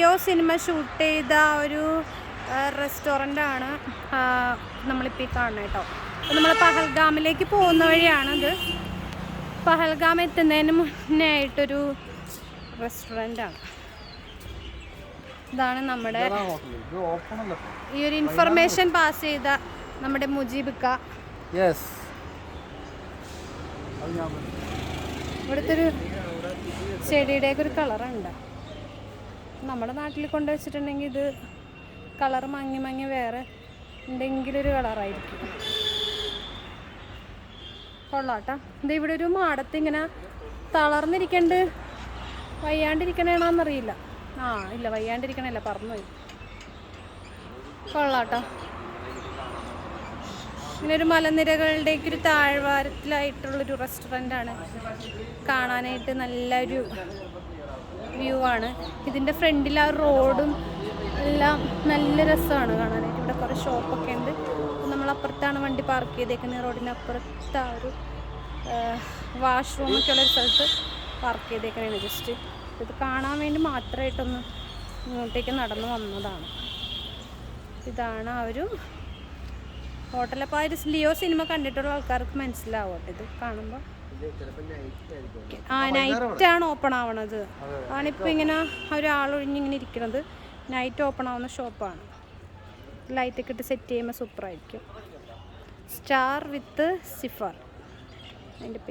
Leo cinema shoot ചെയ്ത ഒരു റെസ്റ്റോറൻ്റാണ് നമ്മളിപ്പോൾ ഈ കാണുന്നത് കേട്ടോ. അപ്പോൾ നമ്മൾ പഹൽഗാമിലേക്ക് പോകുന്ന വഴിയാണത്. പഹൽഗാം എത്തുന്നതിന് മുന്നേ ആയിട്ടൊരു റെസ്റ്റോറൻ്റാണ്. ഇതാണ് നമ്മുടെ ഈ ഒരു ഇൻഫർമേഷൻ പാസ് ചെയ്ത നമ്മുടെ മുജീബിക്ക. ഇവിടുത്തെ ഒരു ചെടിയുടെയൊക്കെ ഒരു കളറുണ്ട്. നമ്മുടെ നാട്ടിൽ കൊണ്ടുവച്ചിട്ടുണ്ടെങ്കിൽ ഇത് കളർ മങ്ങി മങ്ങി വേറെ എന്തെങ്കിലും ഒരു കളറായിരിക്കും. കൊള്ളാട്ടാ. ഇത് ഇവിടെ ഒരു മാടത്ത് ഇങ്ങനെ തളർന്നിരിക്കണ്ട്, വയ്യാണ്ടിരിക്കണേണോന്നറിയില്ല. ഇല്ല, വയ്യാണ്ടിരിക്കണല്ല, പറന്നുപോയി. കൊള്ളാട്ടോ. ഇങ്ങനെ ഒരു മലനിരകളുടെയൊക്കെ ഒരു താഴ്വാരത്തിലായിട്ടുള്ളൊരു റെസ്റ്റോറൻ്റാണ്. കാണാനായിട്ട് നല്ലൊരു വ്യൂ ആണ്. ഇതിൻ്റെ ഫ്രണ്ടിൽ ആ റോഡും എല്ലാം നല്ല രസമാണ് കാണാനായിട്ട്. ഇവിടെ കുറേ ഷോപ്പൊക്കെ ഉണ്ട്. നമ്മളപ്പുറത്താണ് വണ്ടി പാർക്ക് ചെയ്തേക്കുന്നത്. റോഡിനപ്പുറത്ത് ആ ഒരു വാഷ്റൂമൊക്കെ ഉള്ളൊരു സ്ഥലത്ത് പാർക്ക് ചെയ്തേക്കണേണ്. ജസ്റ്റ് ഇത് കാണാൻ വേണ്ടി മാത്രമായിട്ടൊന്ന് ഇങ്ങോട്ടേക്ക് നടന്നു വന്നതാണ്. ഇതാണ് ആ ഒരു ഹോട്ടൽ. അപ്പോൾ ആ ഒരു ലിയോ സിനിമ കണ്ടിട്ടുള്ള ആൾക്കാർക്ക് മനസ്സിലാവും ഇത് കാണുമ്പോൾ. നൈറ്റാണ് ഓപ്പൺ ആവണത്. ആണിപ്പോൾ ഇങ്ങനെ ഒരാളൊഴിഞ്ഞിങ്ങനെ ഇരിക്കുന്നത്. നൈറ്റ് ഓപ്പൺ ആവുന്ന ഷോപ്പാണ്. ലൈറ്റൊക്കെ ഇട്ട് സെറ്റ് ചെയ്യുമ്പോൾ സൂപ്പറായിരിക്കും. സ്റ്റാർ വിത്ത് സിഫർ അതിൻ്റെ പേര്.